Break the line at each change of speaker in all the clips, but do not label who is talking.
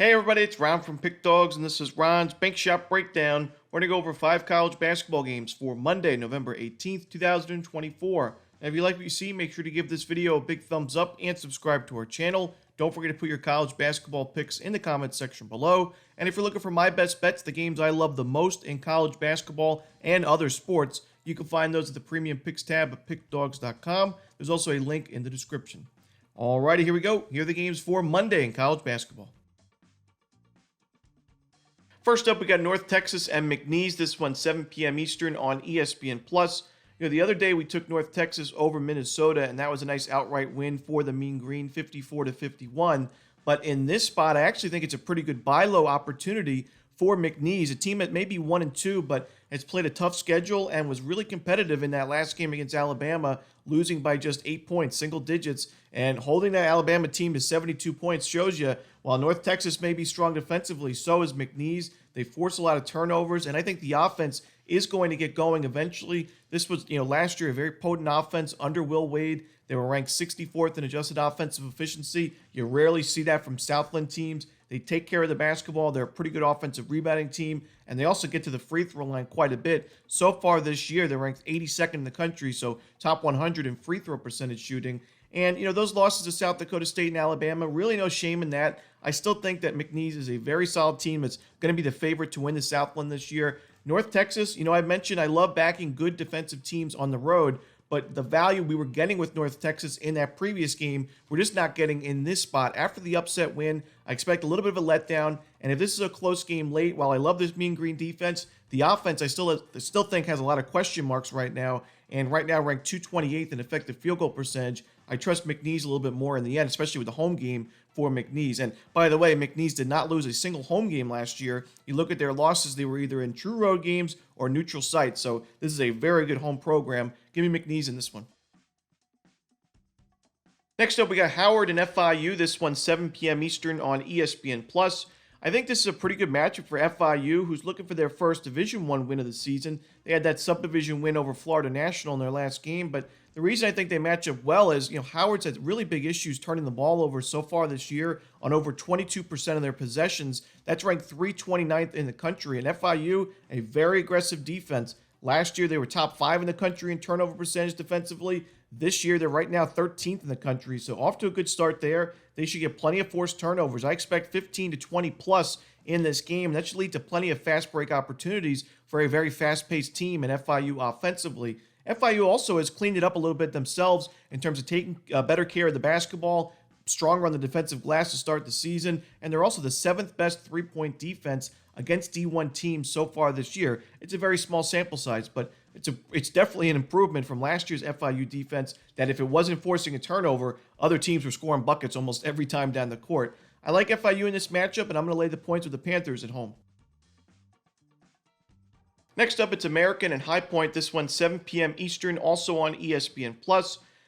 Hey everybody, it's Ron from Pick Dawgz, and this is Ron's Bank Shop Breakdown. We're going to go over 5 college basketball games for Monday, November 18th, 2024. Now, if you like what you see, make sure to give this video a big thumbs up and subscribe to our channel. Don't forget to put your college basketball picks in the comments section below. And if you're looking for my best bets, the games I love the most in college basketball and other sports, you can find those at the Premium Picks tab at pickdawgz.com. There's also a link in the description. Alrighty, here we go. Here are the games for Monday in college basketball. First up, we got North Texas and McNeese. This one 7 p.m. Eastern on ESPN+. The other day we took North Texas over Minnesota, and that was a nice outright win for the Mean Green, 54-51. But in this spot, I actually think it's a pretty good buy low opportunity for McNeese, a team that may be 1-2, but has played a tough schedule and was really competitive in that last game against Alabama, losing by just 8 points, single digits, and holding that Alabama team to 72 points shows you, while North Texas may be strong defensively, so is McNeese. They force a lot of turnovers, and I think the offense is going to get going eventually. This was, last year, a very potent offense under Will Wade. They were ranked 64th in adjusted offensive efficiency. You rarely see that from Southland teams. They take care of the basketball. They're a pretty good offensive rebounding team, and they also get to the free throw line quite a bit. So far this year, they're ranked 82nd in the country, so top 100 in free throw percentage shooting. And, those losses to South Dakota State and Alabama, really no shame in that. I still think that McNeese is a very solid team that's going to be the favorite to win the Southland this year. North Texas, I mentioned I love backing good defensive teams on the road, but the value we were getting with North Texas in that previous game, we're just not getting in this spot. After the upset win, I expect a little bit of a letdown, and if this is a close game late, while I love this Mean Green defense, the offense I still think has a lot of question marks right now, and right now ranked 228th in effective field goal percentage. I trust McNeese a little bit more in the end, especially with the home game for McNeese. And by the way, McNeese did not lose a single home game last year. You look at their losses, they were either in true road games or neutral sites. So this is a very good home program. Give me McNeese in this one. Next up, we got Howard and FIU. This one 7 p.m. Eastern on ESPN+. I think this is a pretty good matchup for FIU, who's looking for their first Division I win of the season. They had that subdivision win over Florida National in their last game, but the reason I think they match up well is, Howard's had really big issues turning the ball over so far this year on over 22% of their possessions. That's ranked 329th in the country. And FIU, a very aggressive defense. Last year, they were top 5 in the country in turnover percentage defensively. This year, they're right now 13th in the country, so off to a good start there. They should get plenty of forced turnovers. I expect 15 to 20 plus in this game. That should lead to plenty of fast break opportunities for a very fast-paced team in FIU offensively. FIU also has cleaned it up a little bit themselves in terms of taking better care of the basketball, stronger on the defensive glass to start the season, and they're also the 7th best three-point defense against D1 teams so far this year. It's a very small sample size, but it's definitely an improvement from last year's FIU defense that if it wasn't forcing a turnover, other teams were scoring buckets almost every time down the court. I like FIU in this matchup, and I'm going to lay the points with the Panthers at home. Next up, it's American and High Point. This one 7 p.m. Eastern, also on ESPN+.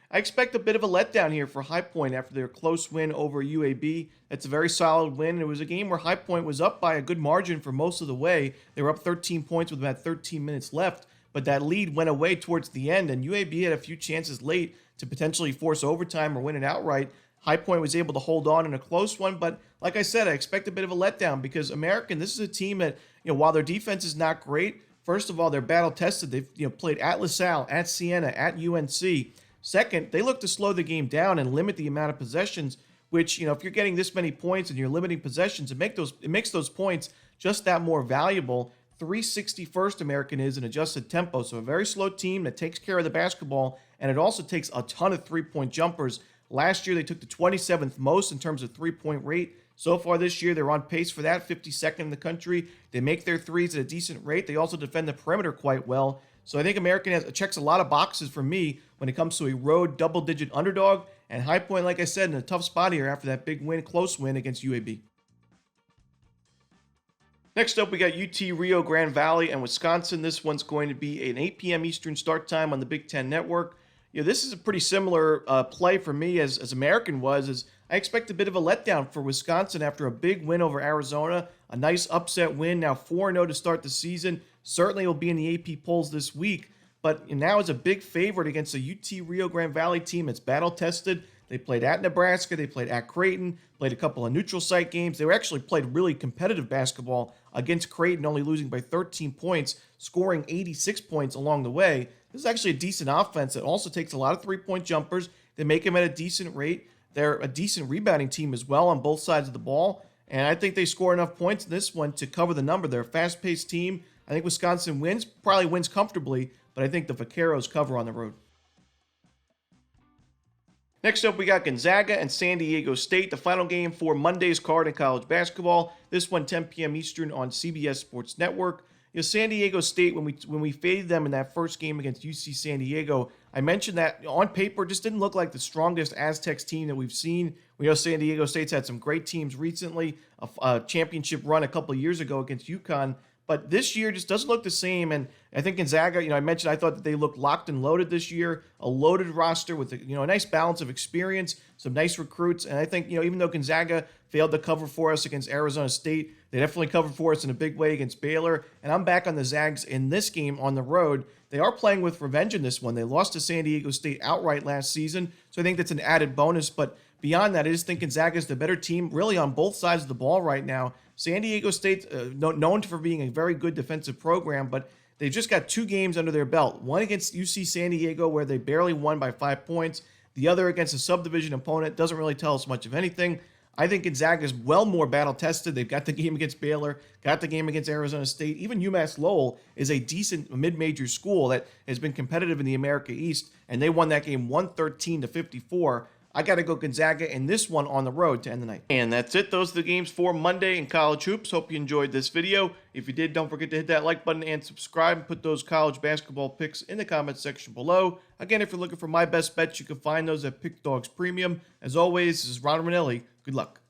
I expect a bit of a letdown here for High Point after their close win over UAB. That's a very solid win. It was a game where High Point was up by a good margin for most of the way. They were up 13 points with about 13 minutes left, but that lead went away towards the end, and UAB had a few chances late to potentially force overtime or win it outright. High Point was able to hold on in a close one, but like I said, I expect a bit of a letdown because American, this is a team that, while their defense is not great, first of all, they're battle-tested. They've played at LaSalle, at Siena, at UNC. Second, they look to slow the game down and limit the amount of possessions, which, if you're getting this many points and you're limiting possessions, it makes those points just that more valuable. 361st American is an adjusted tempo, so a very slow team that takes care of the basketball, and it also takes a ton of three-point jumpers. Last year, they took the 27th most in terms of three-point rate. So far this year, they're on pace for that, 52nd in the country. They make their threes at a decent rate. They also defend the perimeter quite well. So I think American checks a lot of boxes for me when it comes to a road double-digit underdog. And High Point, like I said, in a tough spot here after that big win, close win against UAB. Next up, we got UT Rio Grande Valley and Wisconsin. This one's going to be an 8 p.m. Eastern start time on the Big Ten Network. This is a pretty similar play for me as American was. As I expect a bit of a letdown for Wisconsin after a big win over Arizona. A nice upset win, now 4-0 to start the season. Certainly will be in the AP polls this week, but now is a big favorite against a UT Rio Grande Valley team that's battle-tested. They played at Nebraska. They played at Creighton, played a couple of neutral site games. They were actually played really competitive basketball against Creighton, only losing by 13 points, scoring 86 points along the way. This is actually a decent offense that also takes a lot of three-point jumpers. They make them at a decent rate. They're a decent rebounding team as well on both sides of the ball. And I think they score enough points in this one to cover the number. They're a fast-paced team. I think Wisconsin wins, probably wins comfortably, but I think the Vaqueros cover on the road. Next up, we got Gonzaga and San Diego State, the final game for Monday's card in college basketball. This one, 10 p.m. Eastern on CBS Sports Network. San Diego State, when we faded them in that first game against UC San Diego, I mentioned that on paper just didn't look like the strongest Aztecs team that we've seen. We know San Diego State's had some great teams recently, a championship run a couple of years ago against UConn. But this year just doesn't look the same. And I think Gonzaga, I mentioned I thought that they looked locked and loaded this year, a loaded roster with a nice balance of experience, some nice recruits. And I think, even though Gonzaga failed to cover for us against Arizona State, they definitely covered for us in a big way against Baylor. And I'm back on the Zags in this game on the road. They are playing with revenge in this one. They lost to San Diego State outright last season. So I think that's an added bonus. But beyond that, I just think Gonzaga is the better team really on both sides of the ball right now. San Diego State, known for being a very good defensive program, but they just got 2 games under their belt. One against UC San Diego, where they barely won by 5 points. The other against a subdivision opponent. Doesn't really tell us much of anything. I think Gonzaga is well more battle-tested. They've got the game against Baylor, got the game against Arizona State. Even UMass Lowell is a decent mid-major school that has been competitive in the America East, and they won that game 113-54. I got to go Gonzaga in this one on the road to end the night. And that's it. Those are the games for Monday in college hoops. Hope you enjoyed this video. If you did, don't forget to hit that like button and subscribe and put those college basketball picks in the comments section below. Again, if you're looking for my best bets, you can find those at Pick Dawgz Premium. As always, this is Romanelli. Good luck.